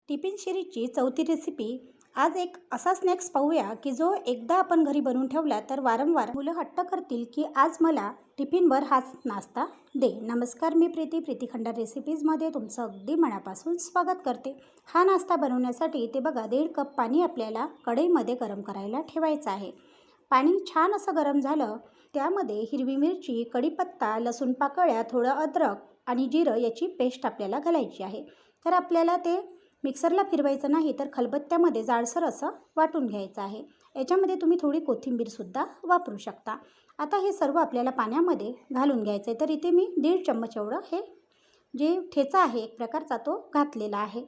Tiffin सिरीजची चौथी recipe. आज एक असा स्नॅक्स पाहूया की जो एकदा आपण घरी बनवून ठेवला तर वारंवार मुलं हट्ट करतील की आज मला टिफिनवर हाच नाश्ता दे. नमस्कार, मी प्रीती खंडार रेसिपीजमध्ये तुमचं अगदी मनापासून स्वागत करते. हा नाश्ता बनवण्यासाठी ते बघा 1.5 कप पाणी आपल्याला कढईमध्ये गरम करायला ठेवायचं आहे. पाणी छान असं गरम झालं, त्यामध्ये हिरवी मिरची, कढीपत्ता, लसूण पाकळ्या, थोडं अद्रक आणि जिरं याची पेस्ट आपल्याला घालायची आहे. तर आपल्याला ते मिक्सरला फिरवायचं नाही, तर खलबत्त्यामध्ये जाडसर असं वाटून घ्यायचं आहे. याच्यामध्ये तुम्ही थोडी कोथिंबीरसुद्धा वापरू शकता. आता हे सर्व आपल्याला पाण्यामध्ये घालून घ्यायचं आहे. तर इथे मी 1.5 चम्मच एवढं हे जे ठेचा आहे एक प्रकारचा तो घातलेला आहे.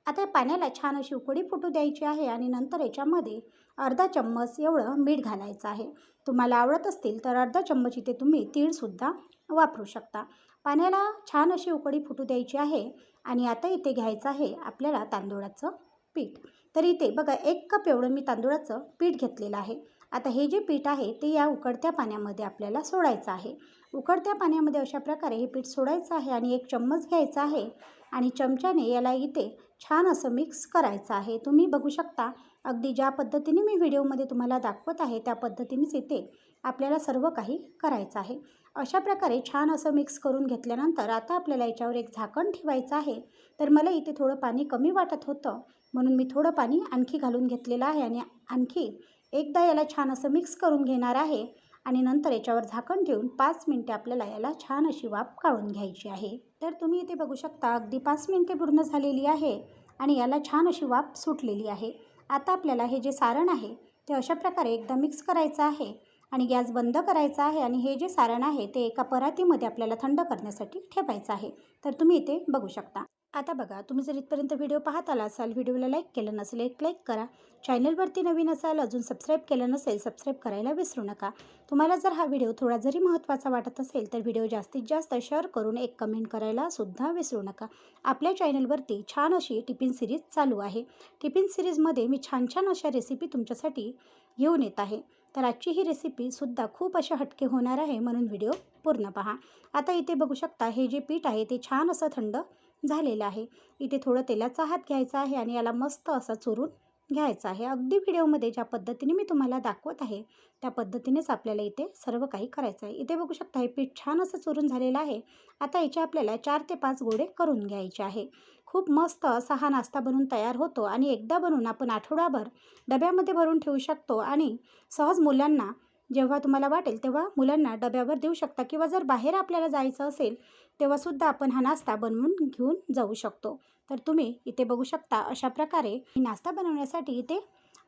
आता या पाण्याला छान अशी उकळी फुटू द्यायची आहे आणि नंतर याच्यामध्ये अर्धा चम्मच एवढं मीठ घालायचं आहे. तुम्हाला आवडत असतील तर अर्धा चम्मच इथे तुम्ही तीळसुद्धा वापरू शकता. पाण्याला छान अशी उकळी फुटू द्यायची आहे आणि आता इथे घ्यायचं आहे आपल्याला तांदूळाचं पीठ. तर इथे बघा 1 कप एवढं मी तांदूळाचं पीठ घेतलेलं आहे. आता हे जे पीठ आहे ते या उकळत्या पाण्यामध्ये आपल्याला सोडायचं आहे. उकळत्या पाण्यामध्ये अशा प्रकारे हे पीठ सोडायचं आहे आणि 1 चम्मच घ्यायचा आहे आणि चमच्याने याला इथे छान असं मिक्स करायचं आहे. तुम्ही बघू शकता अगदी ज्या पद्धतीने मी व्हिडिओमध्ये तुम्हाला दाखवत आहे त्या पद्धतीनेच इथे आपल्याला सर्व काही करायचं आहे. अशा प्रकारे छान असं मिक्स करून घेतल्यानंतर आता आपल्याला याच्यावर एक झाकण ठेवायचं आहे. तर मला इथे थोडं पाणी कमी वाटत होतं, म्हणून मी थोडं पाणी आणखी घालून घेतलेलं आहे आणि आणखी एकदा याला छान असं मिक्स करून घेणार आहे आणि नंतर याच्यावर झाकण ठेवून 5 मिनिटे आपल्याला याला छान अशी वाफ काढून घ्यायची आहे. तर तुम्ही इथे बघू शकता अगदी 5 मिनिटे पूर्ण झालेली आहे आणि याला छान अशी वाफ सुटलेली आहे. आता आपल्याला हे जे सारण आहे ते अशा प्रकारे एकदा मिक्स करायचं आहे आणि गॅस बंद करायचा आहे आणि हे जे सारण आहे ते एका परातीमध्ये आपल्याला थंड करण्यासाठी ठेवायचं आहे. तर तुम्ही इथे बघू शकता. आता बघा, तुम्ही जर इथपर्यंत व्हिडिओ पाहत आला असाल, व्हिडिओला लाईक केलं नसेल एक लाईक करा. चॅनलवरती नवीन असाल, अजून सबस्क्राईब केलं नसेल सबस्क्राईब करायला विसरू नका. तुम्हाला जर हा व्हिडिओ थोडा जरी महत्त्वाचा वाटत असेल तर व्हिडिओ जास्तीत जास्त शेअर करून एक कमेंट करायला सुद्धा विसरू नका. आपल्या चॅनलवरती छान अशी टिफिन सिरीज चालू आहे. टिफिन सिरीजमध्ये मी छान छान अशा रेसिपी तुमच्यासाठी घेऊन येत आहे. तर आजची ही रेसिपीसुद्धा खूप अशा हटके होणार आहे, म्हणून व्हिडिओ पूर्ण पहा. आता इथे बघू शकता हे जे पीठ आहे ते छान असं थंड झालेलं आहे. इथे थोडं तेलाचा हात घ्यायचा आहे आणि याला मस्त असा चुरून घ्यायचा आहे. अगदी व्हिडिओमध्ये ज्या पद्धतीने मी तुम्हाला दाखवत आहे त्या पद्धतीनेच आपल्याला इथे सर्व काही करायचं आहे. इथे बघू शकता हे पीठ छान असं चुरून झालेलं आहे. आता याचे आपल्याला 4 ते 5 गोळे करून घ्यायचे आहे. खूप मस्त असा हा नाश्ता बनून तयार होतो आणि एकदा बनवून आपण आठवडाभर डब्यामध्ये भरून ठेवू शकतो आणि सहज मुलांना जेव्हा तुम्हाला वाटेल तेव्हा मुलांना डब्यावर देऊ शकता किंवा जर बाहेर आपल्याला जायचं असेल तेव्हासुद्धा आपण हा नाश्ता बनवून घेऊन जाऊ शकतो. तर तुम्ही इथे बघू शकता अशा प्रकारे नाश्ता बनवण्यासाठी इथे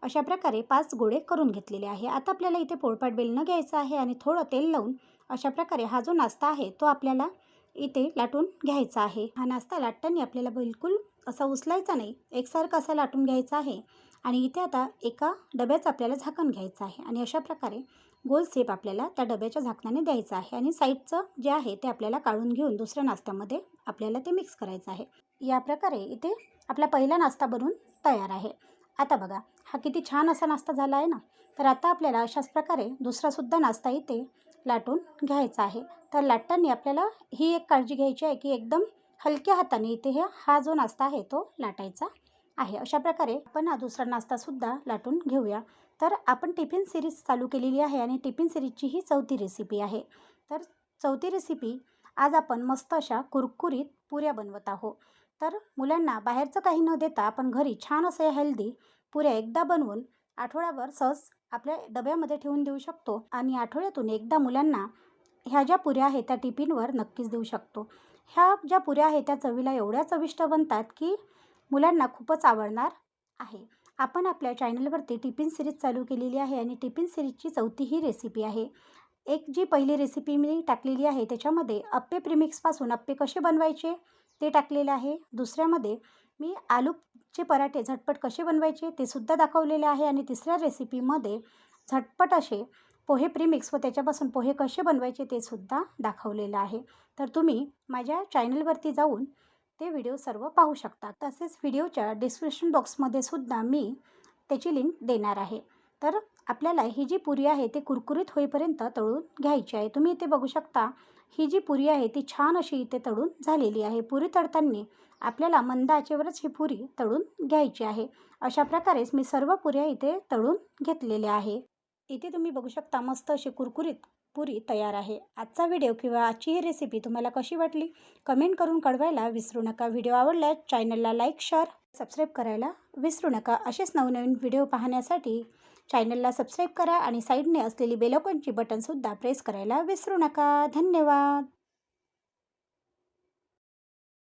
अशा प्रकारे 5 गोळे करून घेतलेले आहे. आता आपल्याला इथे पोळपाट बेलणं घ्यायचं आहे आणि थोडं तेल लावून अशा प्रकारे हा जो नाश्ता आहे तो आपल्याला इथे लाटून घ्यायचा आहे. हा नाश्ता लाटताना आपल्याला बिलकुल असा उचलायचा नाही, एकसारखा असा लाटून घ्यायचा आहे. आणि इथे आता एका डब्याचं आपल्याला झाकण घ्यायचं आहे आणि अशा प्रकारे गोल शेप आपल्याला त्या डब्याच्या झाकणाने द्यायचं आहे आणि साईडचं जे आहे ते आपल्याला काढून घेऊन दुसऱ्या नाश्त्यामध्ये आपल्याला ते मिक्स करायचं आहे. या प्रकारे इथे आपला पहिला नाश्ता बनून तयार आहे. आता बघा हा किती छान असा नाश्ता झाला आहे ना. तर आता आपल्याला अशाच प्रकारे दुसरासुद्धा नाश्ता इथे लाटून घ्यायचा आहे. तर लाटताना आपल्याला ही एक काळजी घ्यायची आहे की एकदम हलक्या हाताने इथे हा जो नाश्ता आहे तो लाटायचा आहे. अशा प्रकारे आपण हा दुसरा नाश्तासुद्धा लाटून घेऊया. तर आपण टिफिन सिरीज चालू केलेली आहे आणि टिफिन सिरीजची ही चौथी रेसिपी आहे. तर चौथी रेसिपी आज आपण मस्त अशा कुरकुरीत पुऱ्या बनवत आहोत. तर मुलांना बाहेरचं काही न देता आपण घरी छान असे हेल्दी पुऱ्या एकदा बनवून आठवड्याभर सहज आपल्या डब्यामध्ये ठेवून देऊ शकतो आणि आठवड्यातून एकदा मुलांना ह्या ज्या पुऱ्या आहेत त्या टिफिनवर नक्कीच देऊ शकतो. ह्या ज्या पुऱ्या आहेत त्या चवीला एवढ्या चविष्ट बनतात की मुलांना खूपच आवडणार आहे. आपण आपल्या चॅनलवरती टिफिन सिरीज चालू केलेली आहे आणि टिफिन सिरीजची चौथी ही रेसिपी आहे. एक जी पहिली रेसिपी मी टाकलेली आहे त्याच्यामध्ये अप्पे प्रीमिक्सपासून अप्पे कसे बनवायचे ते टाकलेले आहे. दुसऱ्यामध्ये मी आलूचे पराठे झटपट कसे बनवायचे ते सुद्धा दाखवलेले आहे आणि तिसऱ्या रेसिपीमध्ये झटपट असे पोहे प्रीमिक्स व त्याच्यापासून पोहे कसे बनवायचे ते सुद्धा दाखवलेलं आहे. तर तुम्ही माझ्या चॅनलवरती जाऊन ते व्हिडिओ सर्व पाहू शकता. तसेच व्हिडिओच्या डिस्क्रिप्शन बॉक्समध्ये सुद्धा मी त्याची लिंक देणार आहे. तर आपल्याला ही जी पुरी आहे ती कुरकुरीत होईपर्यंत तळून घ्यायची आहे. तुम्ही इथे बघू शकता ही जी पुरी आहे ती छान अशी इथे तळून झालेली आहे. पुरी तळताना आपल्याला मंद आचेवरच ही पुरी तळून घ्यायची आहे. अशा प्रकारेच मी सर्व पुऱ्या इथे तळून घेतलेल्या आहे. इथे तुम्ही बघू शकता मस्त अशी कुरकुरीत पुरी तयार आहे. आजचा व्हिडिओ किंवा आजची ही रेसिपी तुम्हाला कशी वाटली कमेंट करून कळवायला विसरू नका. व्हिडिओ आवडल्यास चॅनलला लाईक शेअर सबस्क्राईब करायला विसरू नका. असेच नवनवीन व्हिडिओ पाहण्यासाठी चॅनलला सबस्क्राईब करा आणि साईडने असलेली बेल आयकॉनची बटनसुद्धा प्रेस करायला विसरू नका. धन्यवाद.